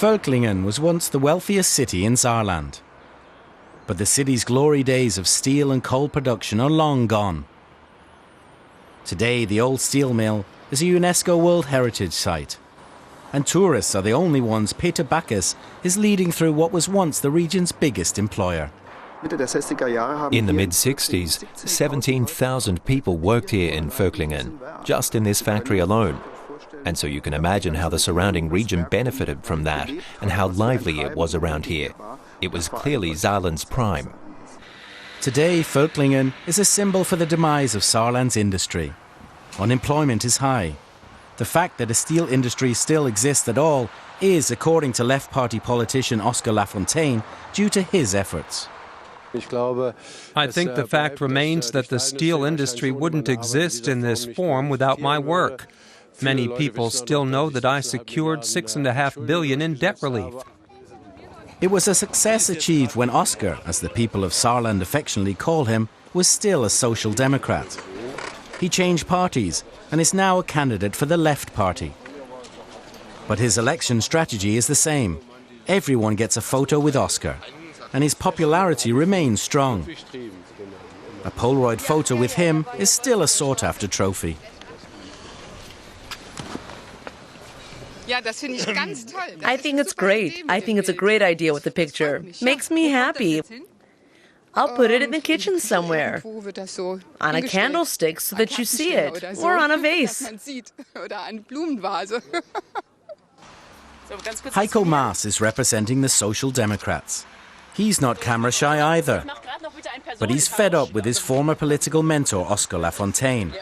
Völklingen was once the wealthiest city in Saarland. But the city's glory days of steel and coal production are long gone. Today, the old steel mill is a UNESCO World Heritage Site. And tourists are the only ones Peter Backus is leading through what was once the region's biggest employer. In the mid-60s, 17,000 people worked here in Völklingen, just in this factory alone. And so you can imagine how the surrounding region benefited from that and how lively it was around here. It was clearly Saarland's prime. Today, Völklingen is a symbol for the demise of Saarland's industry. Unemployment is high. The fact that a steel industry still exists at all is, according to Left Party politician Oscar Lafontaine, due to his efforts. I think the fact remains that the steel industry wouldn't exist in this form without my work. Many people still know that I secured $6.5 billion in debt relief. It was a success achieved when Oscar, as the people of Saarland affectionately call him, was still a social democrat. He changed parties and is now a candidate for the Left Party. But his election strategy is the same. Everyone gets a photo with Oscar, and his popularity remains strong. A Polaroid photo with him is still a sought-after trophy. I think it's great. I think it's a great idea with the picture. Makes me happy. I'll put it in the kitchen somewhere, on a candlestick so that you see it, or on a vase. Heiko Maas is representing the Social Democrats. He's not camera shy either, but he's fed up with his former political mentor Oscar Lafontaine.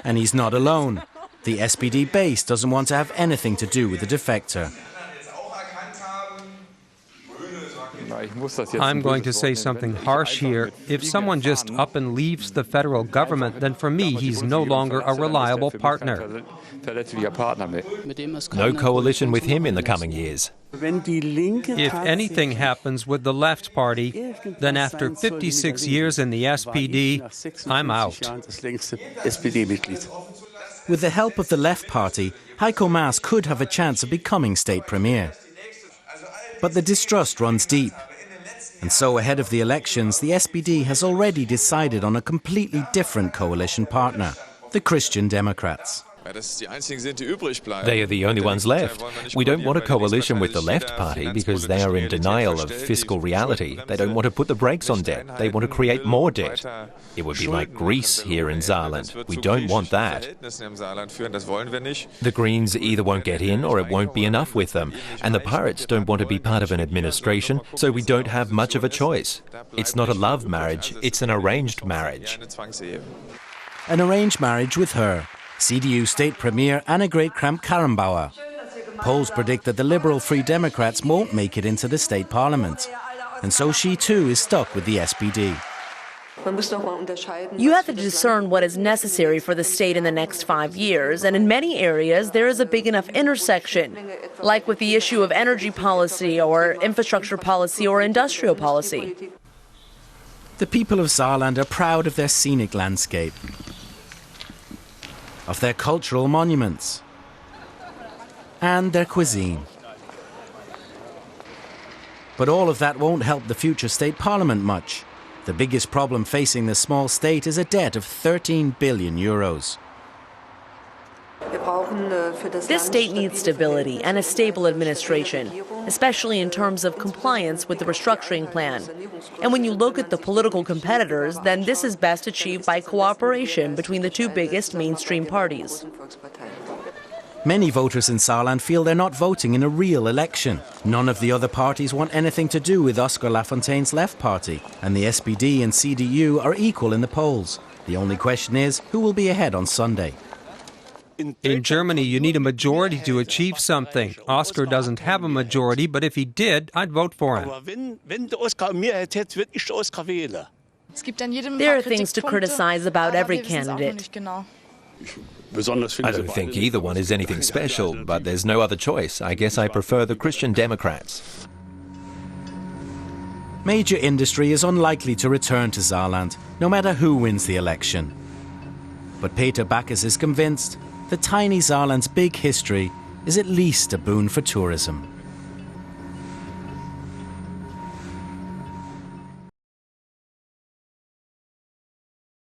And he's not alone. The SPD base doesn't want to have anything to do with the defector. I'm going to say something harsh here. If someone just up and leaves the federal government, then for me, he's no longer a reliable partner. No coalition with him in the coming years. If anything happens with the Left Party, then after 56 years in the SPD, I'm out. With the help of the Left Party, Heiko Maas could have a chance of becoming state premier. But the distrust runs deep. And so ahead of the elections, the SPD has already decided on a completely different coalition partner, the Christian Democrats. They are the only ones left. We don't want a coalition with the Left Party because they are in denial of fiscal reality. They don't want to put the brakes on debt. They want to create more debt. It would be like Greece here in Saarland. We don't want that. The Greens either won't get in or it won't be enough with them. And the Pirates don't want to be part of an administration, so we don't have much of a choice. It's not a love marriage, it's an arranged marriage. An arranged marriage with her, CDU State Premier Annegret Kramp-Karrenbauer. Polls predict that the Liberal Free Democrats won't make it into the state parliament. And so she too is stuck with the SPD. You have to discern what is necessary for the state in the next 5 years, and in many areas there is a big enough intersection, like with the issue of energy policy or infrastructure policy or industrial policy. The people of Saarland are proud of their scenic landscape, of their cultural monuments, and their cuisine. But all of that won't help the future state parliament much. The biggest problem facing the small state is a debt of 13 billion euros. This state needs stability and a stable administration, especially in terms of compliance with the restructuring plan. And when you look at the political competitors, then this is best achieved by cooperation between the two biggest mainstream parties. Many voters in Saarland feel they're not voting in a real election. None of the other parties want anything to do with Oscar Lafontaine's Left Party, and the SPD and CDU are equal in the polls. The only question is, who will be ahead on Sunday? In Germany, you need a majority to achieve something. Oscar doesn't have a majority, but if he did, I'd vote for him. There are things to criticize about every candidate. I don't think either one is anything special, but there's no other choice. I guess I prefer the Christian Democrats. Major industry is unlikely to return to Saarland, no matter who wins the election. But Peter Backus is convinced that tiny Saarland's big history is at least a boon for tourism.